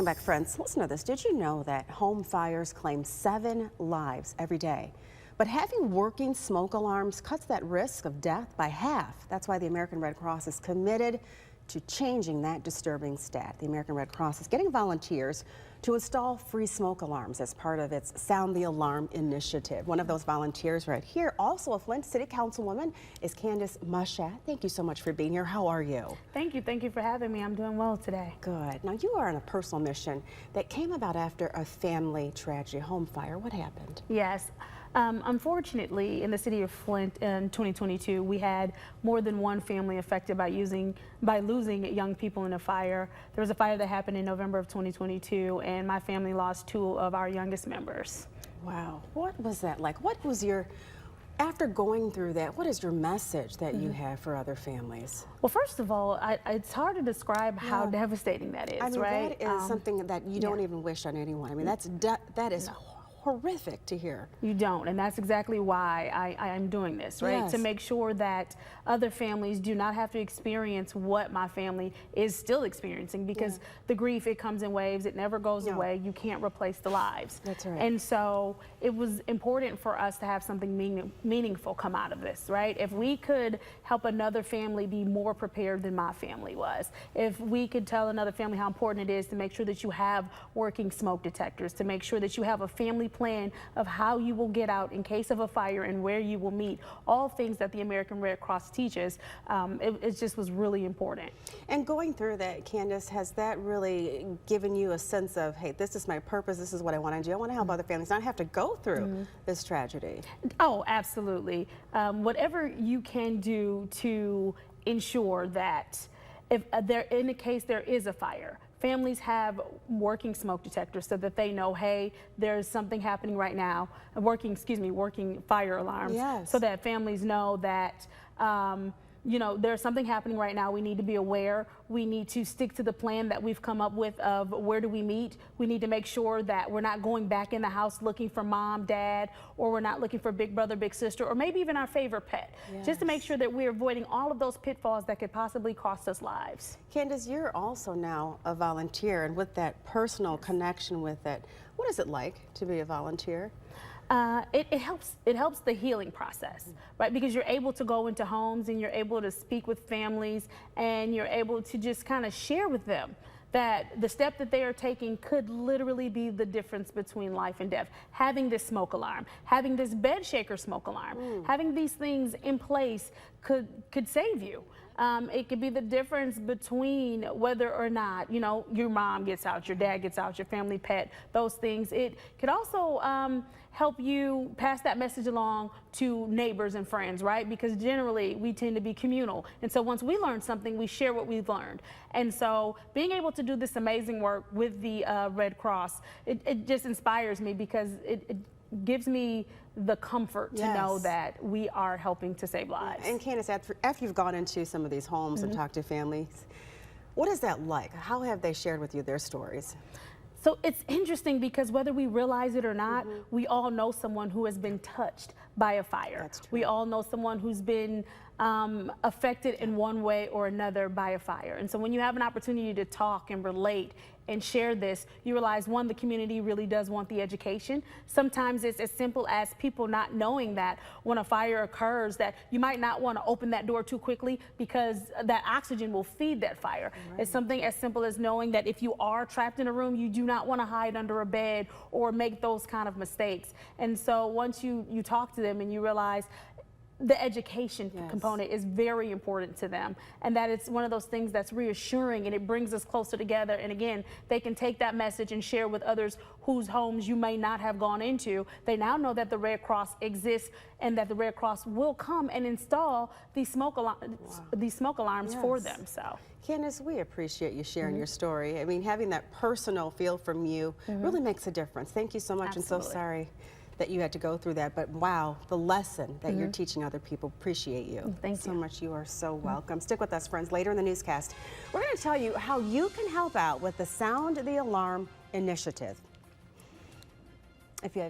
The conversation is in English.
Welcome back, friends. Listen to this. Did you know that home fires claim 7 lives every day? But having working smoke alarms cuts that risk of death by half. That's why the American Red Cross is committed to changing that disturbing stat. The American Red Cross is getting volunteers to install free smoke alarms as part of its Sound the Alarm initiative. One of those volunteers right here, also a Flint City Councilwoman, is Candice Mushatt. Thank you so much for being here. How are you? Thank you. Thank you for having me. I'm doing well today. Good. Now, you are on a personal mission that came about after a family tragedy, home fire. What happened? Yes. Unfortunately, in the city of Flint in 2022, we had more than one family affected by losing young people in a fire. There was a fire that happened in November of 2022, and my family lost 2 of our youngest members. Wow. What was that like? What was after going through that, what is your message that you have for other families? Well, first of all, it's hard to describe how devastating that is, right? That is something that you don't even wish on anyone. I mean, that is horrific to hear. You don't, and that's exactly why I am doing this, right? Yes. To make sure that other families do not have to experience what my family is still experiencing, because the grief, it comes in waves, it never goes away. You can't replace the lives. That's right. And so it was important for us to have something meaningful come out of this, right? If we could help another family be more prepared than my family was, if we could tell another family how important it is to make sure that you have working smoke detectors, to make sure that you have a family plan of how you will get out in case of a fire and where you will meet, all things that the American Red Cross teaches, it just was really important. And going through that, Candice, has that really given you a sense of, hey, this is my purpose, this is what I want to do, I want to help other families not have to go through this tragedy? Oh, absolutely. Whatever you can do to ensure that if in the case there is a fire, families have working smoke detectors so that they know, hey, there's something happening right now, working fire alarms, so that families know that, you know, there's something happening right now. We need to be aware. We need to stick to the plan that we've come up with of where do we meet. We need to make sure that we're not going back in the house looking for mom, dad, or we're not looking for big brother, big sister, or maybe even our favorite pet. Just to make sure that we're avoiding all of those pitfalls that could possibly cost us lives. Candice, you're also now a volunteer, and with that personal connection with it, what is it like to be a volunteer? It helps the healing process, right? Because you're able to go into homes and you're able to speak with families, and you're able to just kind of share with them that the step that they are taking could literally be the difference between life and death. Having this smoke alarm, having this bed shaker smoke alarm, having these things in place could save you. It could be the difference between whether or not, you know, your mom gets out, your dad gets out, your family pet, those things. It could also help you pass that message along to neighbors and friends, right? Because generally we tend to be communal. And so once we learn something, we share what we've learned. And so being able to do this amazing work with the Red Cross, it just inspires me, because it gives me the comfort to know that we are helping to save lives. And Candice, after you've gone into some of these homes and talked to families, what is that like? How have they shared with you their stories? So it's interesting, because whether we realize it or not, we all know someone who has been touched by a fire. That's true. We all know someone who's been affected in one way or another by a fire. And so when you have an opportunity to talk and relate and share this, you realize, one, the community really does want the education. Sometimes it's as simple as people not knowing that when a fire occurs, that you might not want to open that door too quickly, because that oxygen will feed that fire. It's something as simple as knowing that if you are trapped in a room, you do not want to hide under a bed or make those kind of mistakes. And so once you talk to them and you realize the education component is very important to them, and that it's one of those things that's reassuring, and it brings us closer together. And again, they can take that message and share with others whose homes you may not have gone into. They now know that the Red Cross exists, and that the Red Cross will come and install these smoke alarms for them. So, Candice, we appreciate you sharing your story. I mean, having that personal feel from you really makes a difference. Thank you so much. Absolutely. And so sorry that you had to go through that, but wow, the lesson that you're teaching other people. Appreciate you. Thank you so much. You are so welcome. Stick with us, friends. Later in the newscast, we're going to tell you how you can help out with the Sound the Alarm initiative. If you have